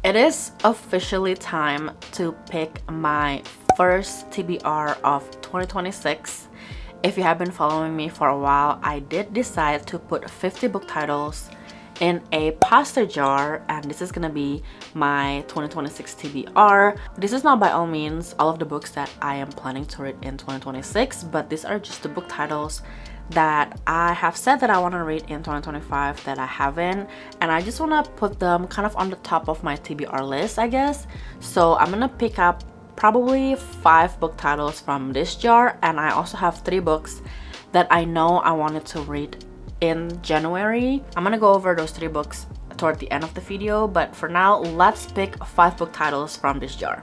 It is officially time to pick my first TBR of 2026. If you have been following me for a while, I did decide to put 50 book titles in a pasta jar, and this is gonna be my 2026 TBR. This is not by all means all of the books that I am planning to read in 2026, but these are just the book titles that I have said that I want to read in 2025 that I haven't, and I just want to put them kind of on the top of my TBR list, I guess. So I'm gonna pick up probably 5 book titles from this jar, and I also have 3 books that I know I wanted to read in January. I'm gonna go over those 3 books toward the end of the video, but for now, let's pick 5 book titles from this jar.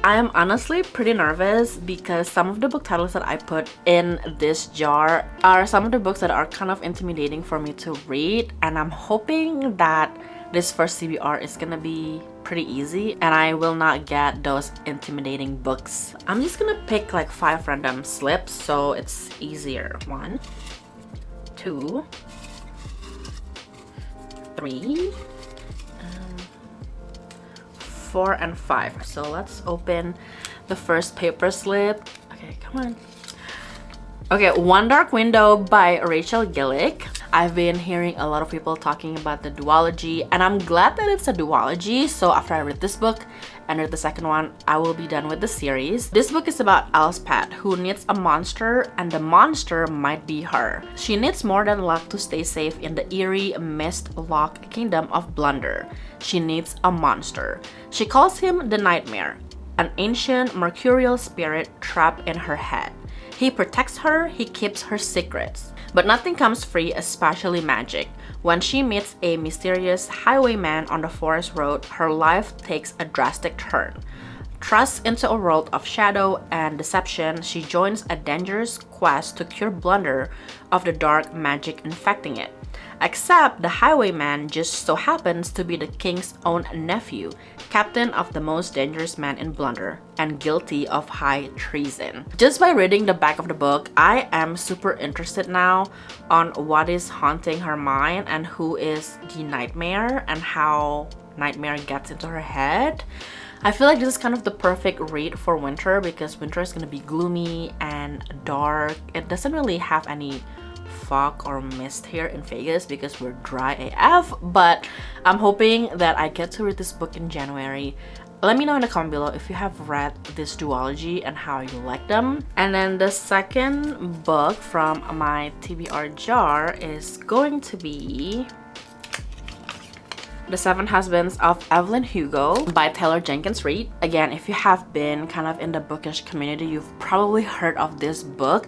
I am honestly pretty nervous because some of the book titles that I put in this jar are some of the books that are kind of intimidating for me to read, and I'm hoping that this first TBR is gonna be pretty easy and I will not get those intimidating books. I'm just gonna pick like 5 random slips so it's easier. 1, 2, 3, 4, and 5. So let's open the first paper slip. Okay, come on. Okay, One Dark Window by Rachel Gillick. I've been hearing a lot of people talking about the duology, and I'm glad that it's a duology. So after I read this book and read the second one, I will be done with the series. This book is about Elspeth, who needs a monster, and the monster might be her. She needs more than luck to stay safe in the eerie mist-locked kingdom of Blunder. She needs a monster. She calls him the Nightmare, an ancient mercurial spirit trapped in her head. He protects her, he keeps her secrets. But nothing comes free, especially magic. When she meets a mysterious highwayman on the forest road, her life takes a drastic turn. Thrust into a world of shadow and deception, she joins a dangerous quest to cure Blunder of the dark magic infecting it. Except the highwayman just so happens to be the king's own nephew, captain of the most dangerous man in Blunder, and guilty of high treason. Just by reading the back of the book, I am super interested now on what is haunting her mind and who is the Nightmare and how Nightmare gets into her head. I feel like this is kind of the perfect read for winter because winter is going to be gloomy and dark. It doesn't really have any fog or mist here in Vegas because we're dry AF, but I'm hoping that I get to read this book in January. Let me know in the comment below if you have read this duology and how you like them. And then the second book from my TBR jar is going to be The 7 Husbands of Evelyn Hugo by Taylor Jenkins Reid. Again, if you have been kind of in the bookish community, you've probably heard of this book.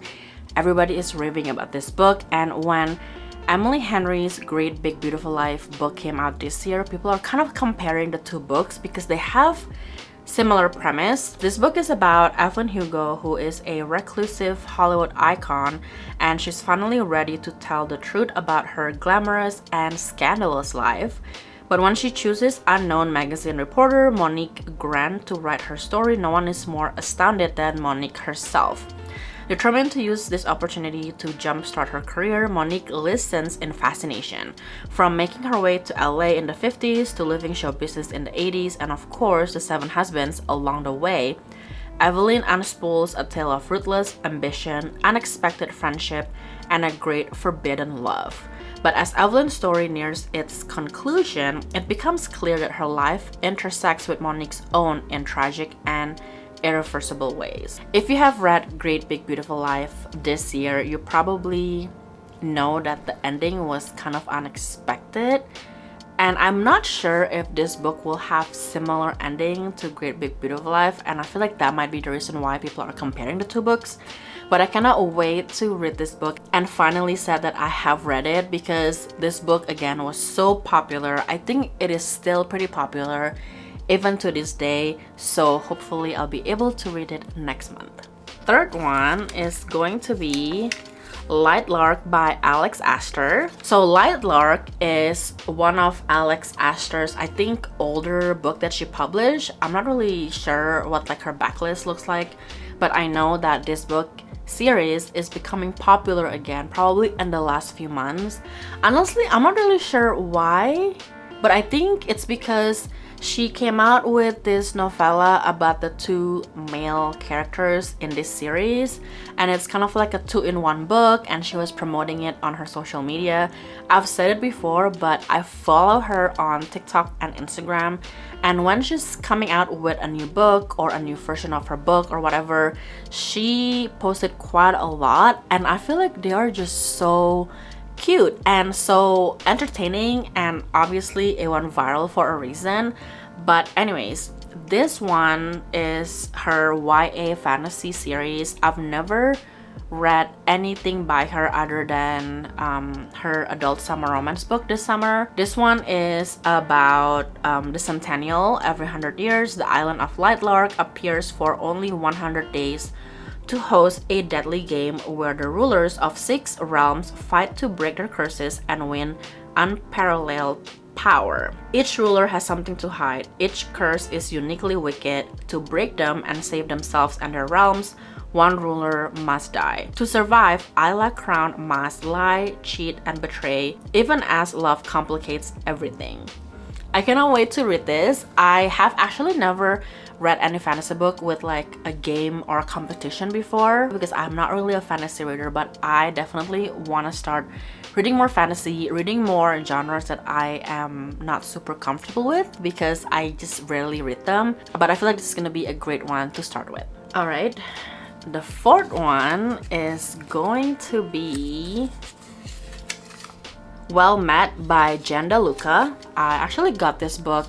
Everybody is raving about this book, and when Emily Henry's Great Big Beautiful Life book came out this year, people are kind of comparing the 2 books because they have similar premise. This book is about Evelyn Hugo, who is a reclusive Hollywood icon, and she's finally ready to tell the truth about her glamorous and scandalous life. But when she chooses unknown magazine reporter Monique Grant to write her story, no one is more astounded than Monique herself. Determined to use this opportunity to jumpstart her career, Monique listens in fascination. From making her way to LA in the 50s to living show business in the 80s, and of course the 7 husbands along the way, Evelyn unspools a tale of ruthless ambition, unexpected friendship, and a great forbidden love. But as Evelyn's story nears its conclusion, it becomes clear that her life intersects with Monique's own in tragic and irreversible ways. If you have read Great Big Beautiful Life this year, you probably know that the ending was kind of unexpected, and I'm not sure if this book will have similar ending to Great Big Beautiful Life, and I feel like that might be the reason why people are comparing the 2 books. But I cannot wait to read this book and finally said that I have read it because this book again was so popular. I think it is still pretty popular even to this day, so hopefully I'll be able to read it next month. Third one is going to be Light Lark by Alex Astor. So Light Lark is one of Alex Astor's, I think, older book that she published. I'm not really sure what like her backlist looks like, but I know that this book series is becoming popular again, probably in the last few months. Honestly, I'm not really sure why but I think it's because she came out with this novella about the two male characters in this series, and it's kind of like a two-in-one book, and she was promoting it on her social media. I've said it before, but I follow her on TikTok and Instagram, and when she's coming out with a new book or a new version of her book or whatever, she posted quite a lot, and I feel like they are just so cute and so entertaining, and obviously it went viral for a reason. But anyways, this one is her YA fantasy series. I've never read anything by her other than her adult summer romance book this summer. This one is about the centennial. Every 100 years, the island of Lightlark appears for only 100 days to host a deadly game where the rulers of 6 realms fight to break their curses and win unparalleled power. Each ruler has something to hide. Each curse is uniquely wicked. To break them and save themselves and their realms, one ruler must die. To survive, Isla Crown must lie, cheat, and betray, even as love complicates everything. I cannot wait to read this. I have actually never read any fantasy book with like a game or a competition before, because I'm not really a fantasy reader, but I definitely want to start reading more fantasy, reading more genres that I am not super comfortable with, because I just rarely read them. But I feel like this is going to be a great one to start with. Alright, the fourth one is going to be Well Met by Jen DeLuca. I actually got this book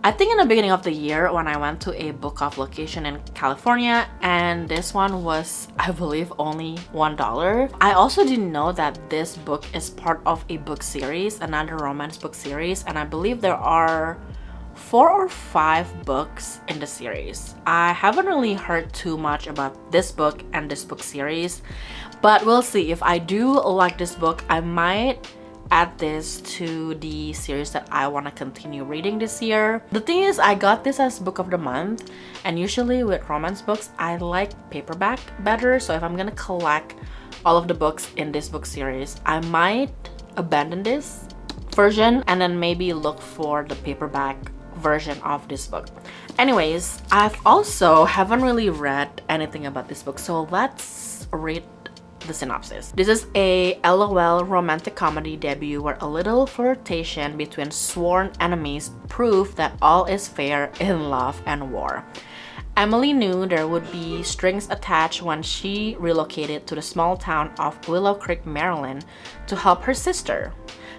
I think in the beginning of the year when I went to a book off location in California, and this one was, I believe, only $1. I also didn't know that this book is part of a book series, another romance book series, and I believe there are 4 or 5 books in the series. I haven't really heard too much about this book and this book series, but we'll see. If I do like this book, I might add this to the series that I want to continue reading this year. The thing is, I got this as book of the month, and usually with romance books I like paperback better, so if I'm gonna collect all of the books in this book series, I might abandon this version and then maybe look for the paperback version of this book. Anyways, I've also haven't really read anything about this book, so let's read the synopsis. This is a LOL romantic comedy debut where a little flirtation between sworn enemies prove that all is fair in love and war. Emily knew there would be strings attached when she relocated to the small town of Willow Creek, Maryland to help her sister.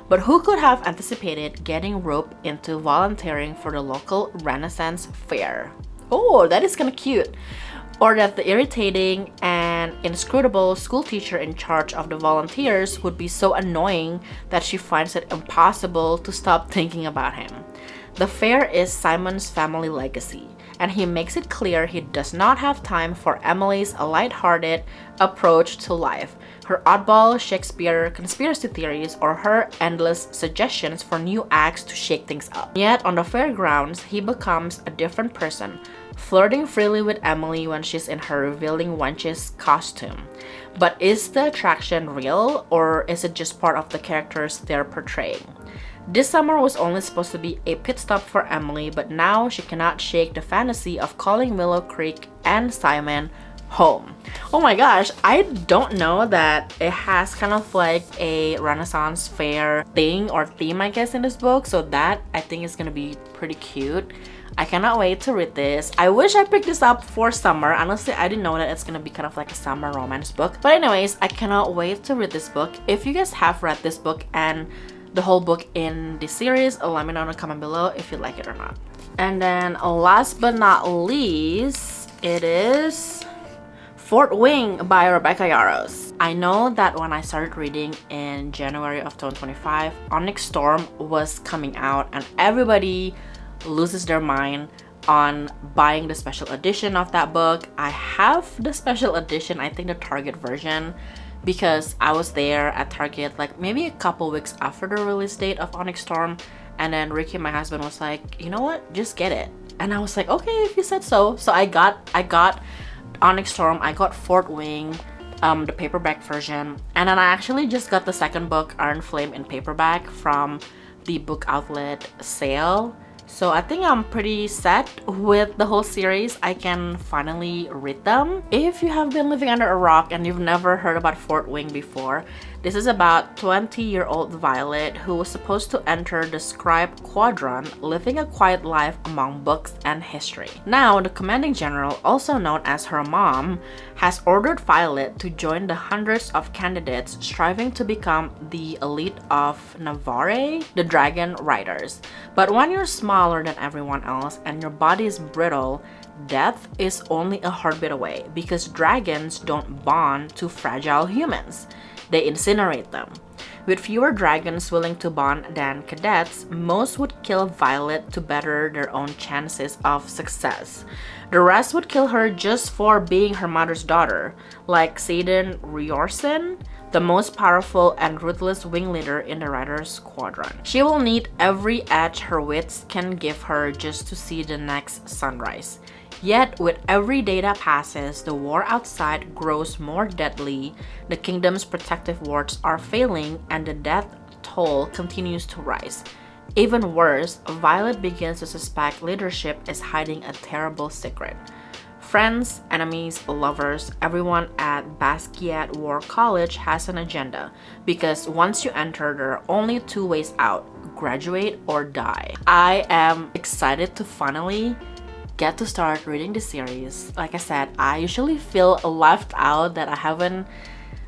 But who could have anticipated getting roped into volunteering for the local Renaissance fair? Oh, that is kind of cute. Or that the irritating and inscrutable school teacher in charge of the volunteers would be so annoying that she finds it impossible to stop thinking about him. The fair is Simon's family legacy, and he makes it clear he does not have time for Emily's lighthearted approach to life, her oddball Shakespeare conspiracy theories, or her endless suggestions for new acts to shake things up. Yet on the fairgrounds, he becomes a different person, flirting freely with Emily when she's in her revealing wench's costume. But is the attraction real, or is it just part of the characters they're portraying? This summer was only supposed to be a pit stop for Emily, but now she cannot shake the fantasy of calling Willow Creek and Simon home. Oh my gosh, I don't know that it has kind of like a Renaissance fair thing or theme, I guess, in this book, so that I think is gonna be pretty cute. I cannot wait to read this. I wish I picked this up for summer. Honestly, I didn't know that it's gonna be kind of like a summer romance book. But anyways, I cannot wait to read this book. If you guys have read this book and the whole book in this series, let me know in the comment below if you like it or not. And then last but not least, it is Fort Wing by Rebecca Yarros. I know that when I started reading in January of 2025, Onyx Storm was coming out and everybody loses their mind on buying the special edition of that book. I have the special edition, I think the Target version, because I was there at Target like maybe a couple weeks after the release date of Onyx Storm, and then Ricky, my husband, was like, you know what, just get it. And I was like, okay, if you said so. So I got Onyx Storm, I got Fort Wing, the paperback version, and then I actually just got the second book, Iron Flame, in paperback from the book outlet sale. So I think I'm pretty set with the whole series. I can finally read them. If you have been living under a rock and you've never heard about Fort Wing before, this is about 20-year-old Violet who was supposed to enter the scribe quadrant, living a quiet life among books and history. Now, the commanding general, also known as her mom, has ordered Violet to join the hundreds of candidates striving to become the elite of Navarre, the dragon riders. But when you're smaller than everyone else and your body is brittle, death is only a heartbeat away because dragons don't bond to fragile humans. They incinerate them. With fewer dragons willing to bond than cadets, most would kill Violet to better their own chances of success. The rest would kill her just for being her mother's daughter, like Seyden Riorson, the most powerful and ruthless wing leader in the Riders Squadron. She will need every edge her wits can give her just to see the next sunrise. Yet, with every day that passes, the war outside grows more deadly, the kingdom's protective wards are failing, and the death toll continues to rise. Even worse, Violet begins to suspect leadership is hiding a terrible secret. Friends, enemies, lovers, everyone at Basquiat War College has an agenda, because once you enter, there are only two ways out: graduate or die. I am excited to finally get to start reading the series. Like I said, I usually feel left out that I haven't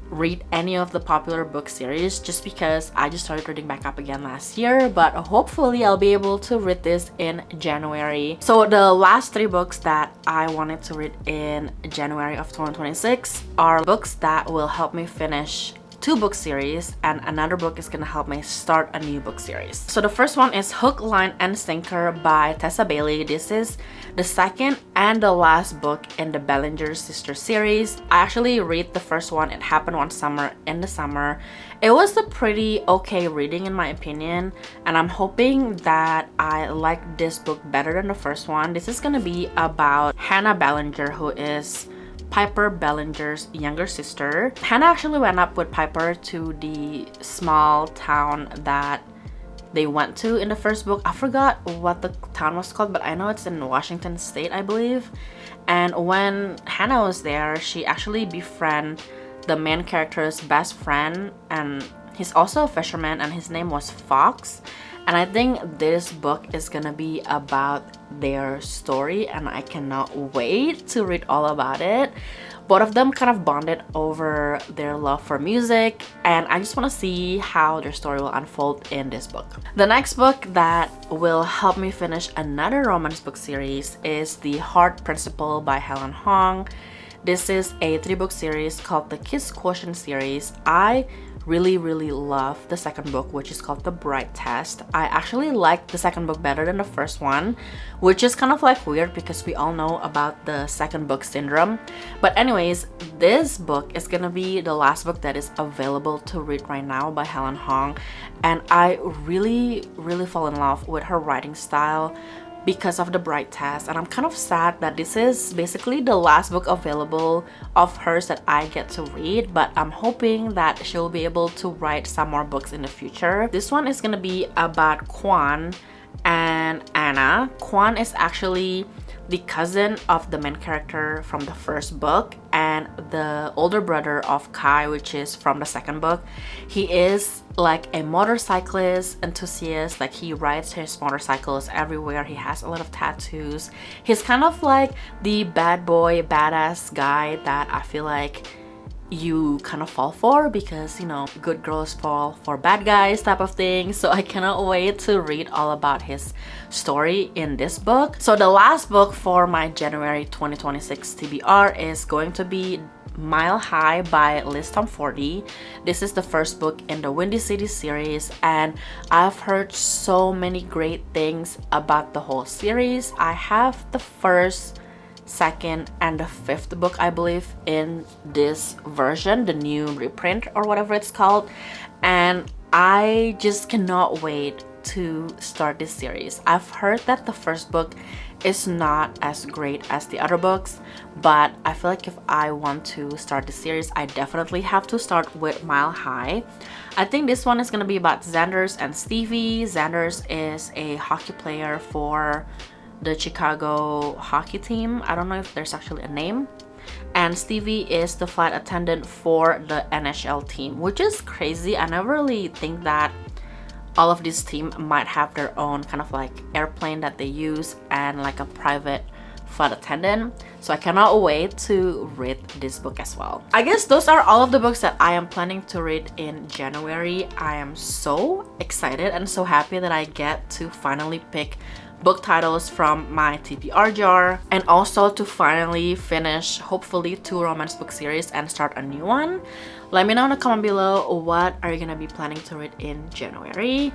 read any of the popular book series just because I just started reading back up again last year, but hopefully I'll be able to read this in January. So the last 3 books that I wanted to read in January of 2026 are books that will help me finish 2 book series, and another book is gonna help me start a new book series. So the first one is Hook, Line, and Sinker by Tessa Bailey. This is the second and the last book in the Bellinger Sisters series. I actually read the first one. It happened one summer in the summer. It was a pretty okay reading in my opinion, and I'm hoping that I like this book better than the first one. This is gonna be about Hannah Bellinger, who is Piper Bellinger's younger sister. Hannah actually went up with Piper to the small town that they went to in the first book. I forgot what the town was called, but I know it's in Washington State, I believe. And when Hannah was there, she actually befriended the main character's best friend, and he's also a fisherman, and his name was Fox. And I think this book is gonna be about their story, and I cannot wait to read all about it. Both of them kind of bonded over their love for music, and I just want to see how their story will unfold in this book. The next book that will help me finish another romance book series is The Heart Principle by Helen Hong. This is a 3-book series called the Kiss Quotient series. I really love the second book, which is called The Bright Test. I actually like the second book better than the first one, which is kind of like weird because we all know about the second book syndrome. But anyways, this book is gonna be the last book that is available to read right now by Helen Hong, and I really fall in love with her writing style because of The Bright Test, and I'm kind of sad that this is basically the last book available of hers that I get to read, but I'm hoping that she'll be able to write some more books in the future. This one is gonna be about Kwan and Anna. Kwan is actually the cousin of the main character from the first book and the older brother of Kai, which is from the second book. He is like a motorcyclist enthusiast, like he rides his motorcycles everywhere. He has a lot of tattoos. He's kind of like the bad boy, badass guy that I feel like you kind of fall for, because you know, good girls fall for bad guys type of thing. So I cannot wait to read all about his story in this book. So the last book for my January 2026 TBR is going to be Mile High by Liz Tomforty. This is the first book in the Windy City series, and I've heard so many great things about the whole series. I have the first, second, and the 5th book, I believe, in this version, the new reprint or whatever it's called, and I just cannot wait to start this series. I've heard that the first book is not as great as the other books, but I feel like if I want to start the series, I definitely have to start with Mile High. I think this one is gonna be about Xanders and Stevie. Xanders is a hockey player for the Chicago hockey team. I don't know if there's actually a name. And Stevie is the flight attendant for the NHL team, which is crazy. I never really think that all of this team might have their own kind of like airplane that they use and like a private flight attendant. So I cannot wait to read this book as well. I guess those are all of the books that I am planning to read in January. I am so excited and so happy that I get to finally pick book titles from my TBR jar, and also to finally finish hopefully 2 romance book series and start a new one. Let me know in the comment below, what are you gonna be planning to read in January?